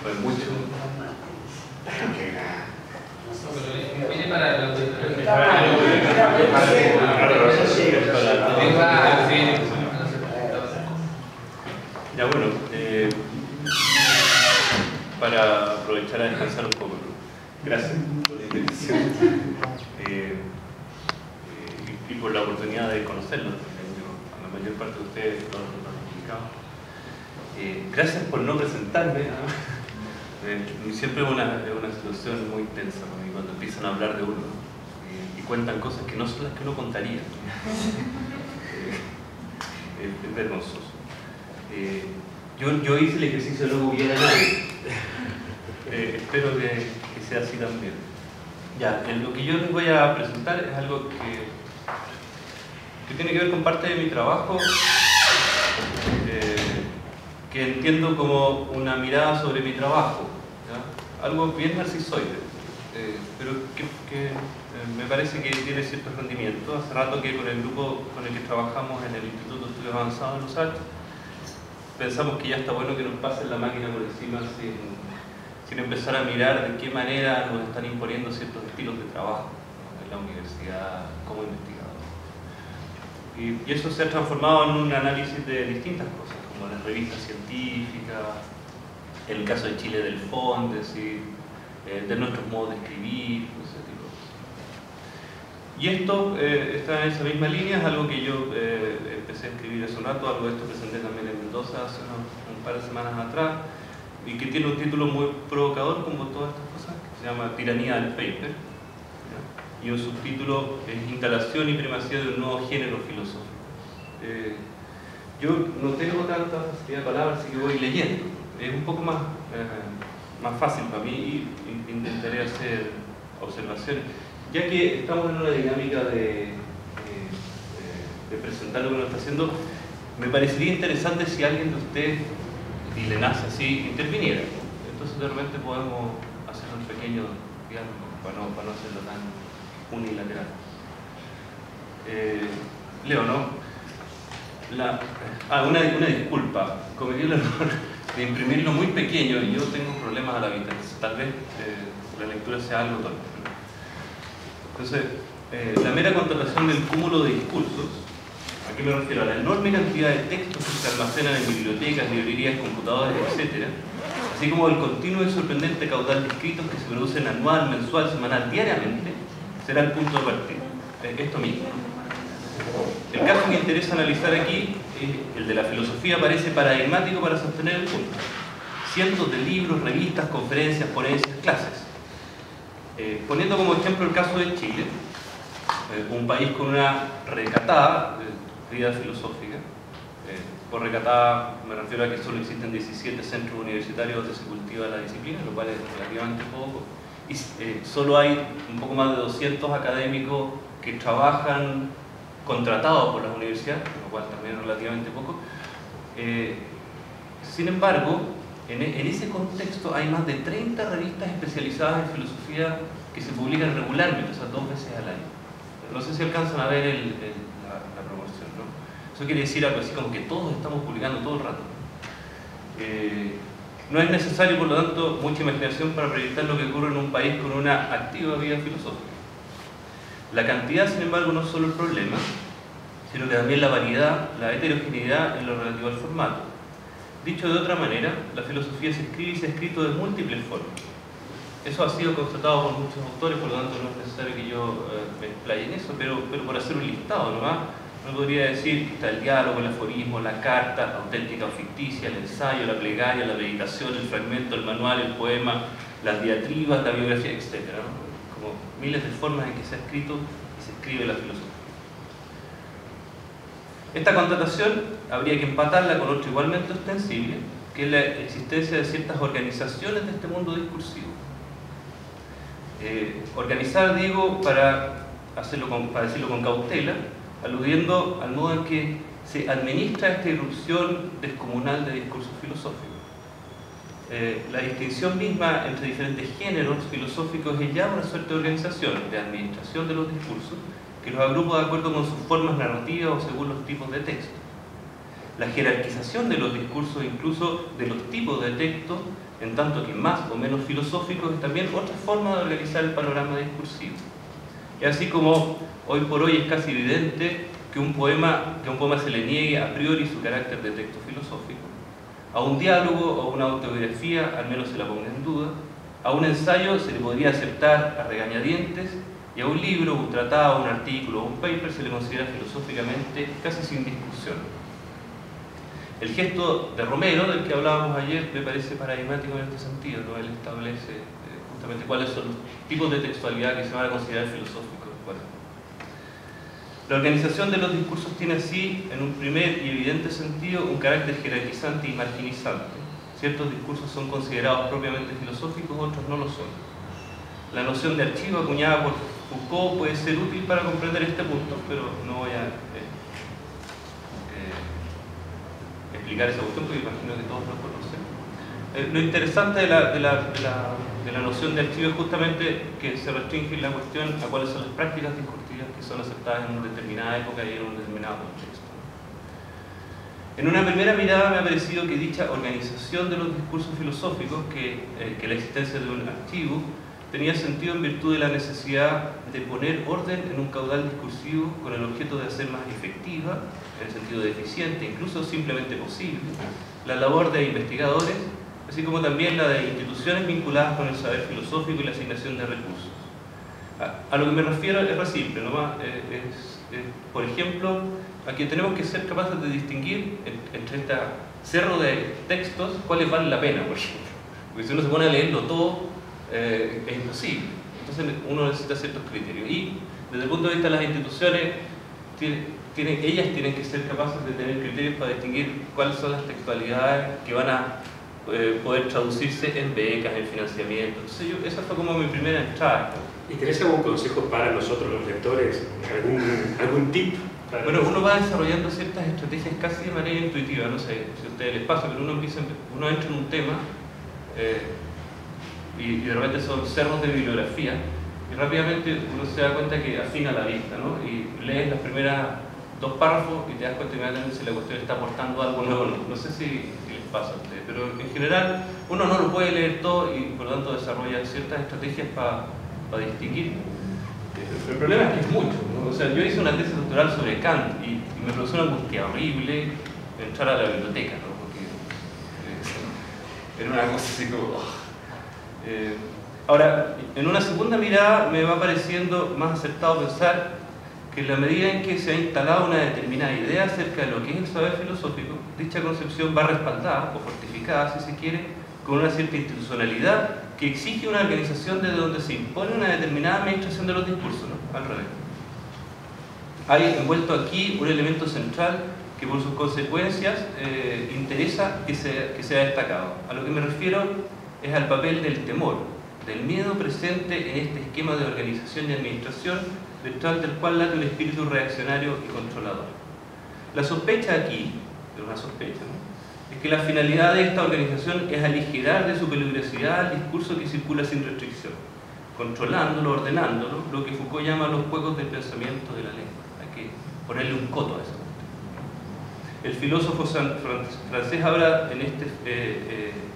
Fue mucho. Viene para los ya bueno, para aprovechar a descansar un poco. Gracias por la invitación y por la oportunidad de conocerlos. A la mayor parte de ustedes no lo han explicado. Gracias por no presentarme. Siempre es una situación muy tensa para mí cuando empiezan a hablar de uno y cuentan cosas que no son las que uno contaría. Es vergonzoso. Yo hice el ejercicio de no googlear a nadie. Espero que sea así también. Ya, lo que yo les voy a presentar es algo que tiene que ver con parte de mi trabajo, que entiendo como una mirada sobre mi trabajo, ¿ya? Algo bien narcisoide, pero que me parece que tiene cierto rendimiento. Hace rato que con el grupo con el que trabajamos en el Instituto de Estudios Avanzados en USACH, pensamos que ya está bueno que nos pasen la máquina por encima sin empezar a mirar de qué manera nos están imponiendo ciertos estilos de trabajo, ¿no? En la universidad como investigador. Y eso se ha transformado en un análisis de distintas cosas, como las revistas científicas, el caso de Chile del FON, de nuestros modos de escribir, ese tipo de cosas. Y esto está en esa misma línea, es algo que yo empecé a escribir hace un rato, algo de esto presenté también en Mendoza hace un par de semanas atrás, y que tiene un título muy provocador, como todas estas cosas, que se llama Tiranía del Paper, ¿ya? Y un subtítulo es Instalación y primacía de un nuevo género filosófico. Yo no tengo tanta facilidad de palabras, así que voy leyendo. Es un poco más fácil para mí y intentaré hacer observaciones. Ya que estamos en una dinámica de presentar lo que uno está haciendo, me parecería interesante si alguien de ustedes, y le nace así, interviniera. Entonces de repente podemos hacer un pequeño diálogo para no hacerlo tan unilateral. Leo, ¿no? Una disculpa. Cometí el error de imprimirlo muy pequeño y yo tengo problemas a la vista. Tal vez la lectura sea algo torpe. Entonces, la mera constatación del cúmulo de discursos, ¿a qué me refiero? A la enorme cantidad de textos que se almacenan en bibliotecas, librerías, computadores, etc., así como el continuo y sorprendente caudal de escritos que se producen anual, mensual, semanal, diariamente, será el punto de partida. Esto mismo. El caso que interesa analizar aquí, el de la filosofía, parece paradigmático para sostener el punto. Cientos de libros, revistas, conferencias, ponencias, clases. Poniendo como ejemplo el caso de Chile, un país con una recatada vida filosófica. Por recatada me refiero a que solo existen 17 centros universitarios donde se cultiva la disciplina, lo cual es relativamente poco. Y solo hay un poco más de 200 académicos que trabajan contratados por las universidades, lo cual también es relativamente poco. Sin embargo, en ese contexto hay más de 30 revistas especializadas en filosofía que se publican regularmente, o sea, 2 veces al año. No sé si alcanzan a ver la proporción, ¿no? Eso quiere decir algo así como que todos estamos publicando todo el rato. No es necesario, por lo tanto, mucha imaginación para proyectar lo que ocurre en un país con una activa vida filosófica. La cantidad, sin embargo, no es solo el problema, sino que también la variedad, la heterogeneidad en lo relativo al formato. Dicho de otra manera, la filosofía se escribe y se ha escrito de múltiples formas. Eso ha sido constatado por muchos autores, por lo tanto no es necesario que yo me explaye en eso, pero por hacer un listado nomás, uno podría decir que está el diálogo, el aforismo, la carta, auténtica o ficticia, el ensayo, la plegaria, la meditación, el fragmento, el manual, el poema, las diatribas, la biografía, etc., ¿no? Como miles de formas en que se ha escrito y se escribe la filosofía. Esta constatación habría que empatarla con otra igualmente ostensible, que es la existencia de ciertas organizaciones de este mundo discursivo. Organizar, digo, para decirlo con cautela, aludiendo al modo en que se administra esta irrupción descomunal de discursos filosóficos. La distinción misma entre diferentes géneros filosóficos es ya una suerte de organización, de administración de los discursos, que los agrupa de acuerdo con sus formas narrativas o según los tipos de texto. La jerarquización de los discursos, incluso de los tipos de texto, en tanto que más o menos filosóficos es también otra forma de organizar el panorama discursivo. Y así como hoy por hoy es casi evidente que a un poema se le niegue a priori su carácter de texto filosófico, a un diálogo o una autobiografía al menos se la ponga en duda, a un ensayo se le podría aceptar a regañadientes, y a un libro, un tratado, un artículo o un paper se le considera filosóficamente casi sin discusión. El gesto de Romero, del que hablábamos ayer, me parece paradigmático en este sentido, ¿no? Él establece justamente cuáles son los tipos de textualidad que se van a considerar filosóficos. Bueno. La organización de los discursos tiene así, en un primer y evidente sentido, un carácter jerarquizante y marginizante. Ciertos discursos son considerados propiamente filosóficos, otros no lo son. La noción de archivo acuñada por Foucault puede ser útil para comprender este punto, pero no voy a explicar esa cuestión porque imagino que todos lo conocen. Lo interesante de la noción de archivo es justamente que se restringe la cuestión a cuáles son las prácticas discursivas que son aceptadas en una determinada época y en un determinado contexto. En una primera mirada me ha parecido que dicha organización de los discursos filosóficos, que la existencia de un archivo, tenía sentido en virtud de la necesidad de poner orden en un caudal discursivo con el objeto de hacer más efectiva, en el sentido de eficiente, incluso simplemente posible, la labor de investigadores, así como también la de instituciones vinculadas con el saber filosófico y la asignación de recursos. A lo que me refiero es re simple, nomás, por ejemplo, a que tenemos que ser capaces de distinguir entre este cerro de textos cuáles valen la pena, por ejemplo. Porque si uno se pone a leerlo todo, es imposible. Entonces uno necesita ciertos criterios. Y desde el punto de vista de las instituciones, ellas tienen que ser capaces de tener criterios para distinguir cuáles son las textualidades que van a poder traducirse en becas, en financiamiento. Entonces esa fue como mi primera entrada. ¿Y tenés algún consejo para nosotros los lectores? ¿Algún tip? Bueno, uno va desarrollando ciertas estrategias casi de manera intuitiva, no sé si a ustedes les pasa, pero uno entra en un tema y de repente son cerros de bibliografía y rápidamente uno se da cuenta que afina la vista, ¿no? Y lees las primeras 2 párrafos y te das cuenta inmediatamente si la cuestión está aportando algo nuevo o no. No sé si les pasa a ustedes, pero en general uno no lo puede leer todo y por lo tanto desarrolla ciertas estrategias para distinguir. El problema es que es mucho, ¿no? O sea, yo hice una tesis doctoral sobre Kant y me produjo una angustia horrible entrar a la biblioteca, ¿no? Porque era una cosa así como... Ahora, en una segunda mirada me va pareciendo más acertado pensar que en la medida en que se ha instalado una determinada idea acerca de lo que es el saber filosófico, dicha concepción va respaldada o fortificada, si se quiere, con una cierta institucionalidad que exige una organización desde donde se impone una determinada administración de los discursos, ¿no? Al revés. Hay envuelto aquí un elemento central que por sus consecuencias interesa que sea destacado. A lo que me refiero es al papel del temor, del miedo presente en este esquema de organización y administración detrás del cual late un espíritu reaccionario y controlador. La sospecha aquí, es una sospecha, ¿no?, es que la finalidad de esta organización es aligerar de su peligrosidad el discurso que circula sin restricción, controlándolo, ordenándolo, lo que Foucault llama los juegos del pensamiento de la lengua. Hay que ponerle un coto a eso. El filósofo francés habla de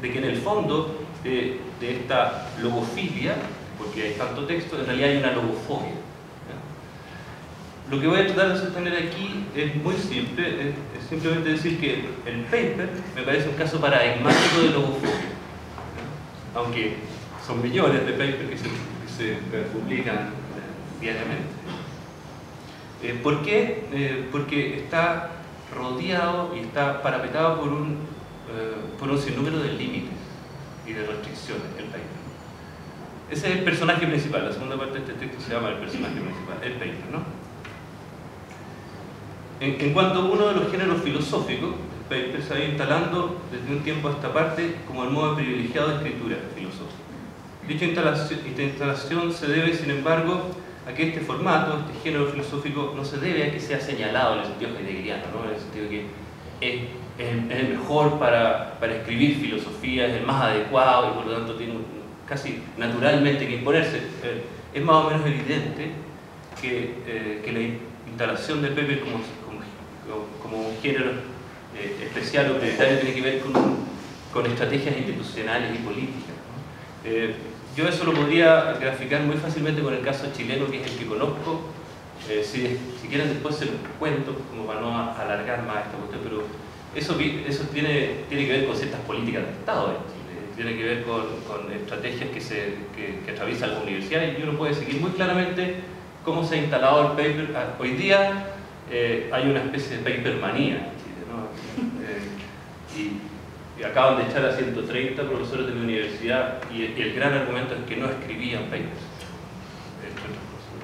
que en el fondo de esta logofilia, porque hay tanto texto, en realidad hay una logofobia. Lo que voy a tratar de sostener aquí es muy simple, es simplemente decir que el paper me parece un caso paradigmático de logofobia, aunque son millones de papers que se publican diariamente. ¿Por qué? Porque está rodeado y está parapetado por un sinnúmero de límites y de restricciones, el paper. Ese es el personaje principal, la segunda parte de este texto se llama el personaje principal, el paper, ¿no? En cuanto a uno de los géneros filosóficos, el paper se ha ido instalando desde un tiempo a esta parte como el modo privilegiado de escritura filosófica. Dicha instalación se debe, sin embargo, a que este formato, este género filosófico, no se debe a que sea señalado en el sentido heideggeriano, ¿no? En el sentido de que es el mejor para escribir filosofía, es el más adecuado y por lo tanto tiene casi naturalmente que imponerse. Es más o menos evidente que la instalación del paper como un género especial o prioritario tiene que ver con con estrategias institucionales y políticas, ¿no? Yo eso lo podría graficar muy fácilmente con el caso chileno, que es el que conozco. Si quieren después se los cuento, como para no alargar más esta cuestión, pero eso tiene que ver con ciertas políticas de Estado en Chile, tiene que ver con estrategias que atraviesan las universidades, y uno puede seguir muy claramente cómo se ha instalado el paper. Hoy día hay una especie de paper manía en Chile, ¿no? Y acaban de echar a 130 profesores de mi universidad, y el gran argumento es que no escribían papers, entre otras cosas.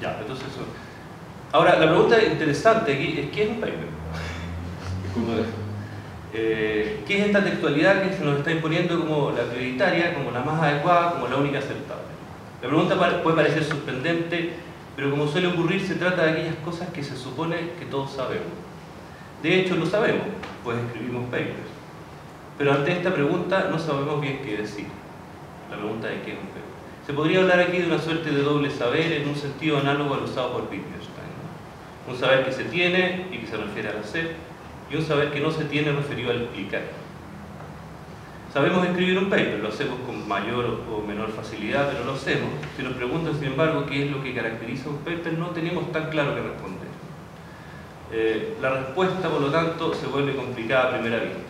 Ya, entonces eso. Ahora, la pregunta interesante aquí es: ¿qué es un paper? ¿Qué es esta textualidad que se nos está imponiendo como la prioritaria, como la más adecuada, como la única aceptable? La pregunta puede parecer sorprendente, pero como suele ocurrir, se trata de aquellas cosas que se supone que todos sabemos. De hecho, lo sabemos, pues escribimos papers. Pero ante esta pregunta no sabemos bien qué decir. La pregunta de qué es un paper. Se podría hablar aquí de una suerte de doble saber en un sentido análogo al usado por Wittgenstein, ¿no? Un saber que se tiene y que se refiere al hacer, y un saber que no se tiene referido al explicar. Sabemos escribir un paper, lo hacemos con mayor o menor facilidad, pero lo hacemos. Si nos preguntan, sin embargo, qué es lo que caracteriza un paper, no tenemos tan claro qué responder. La respuesta, por lo tanto, se vuelve complicada a primera vista.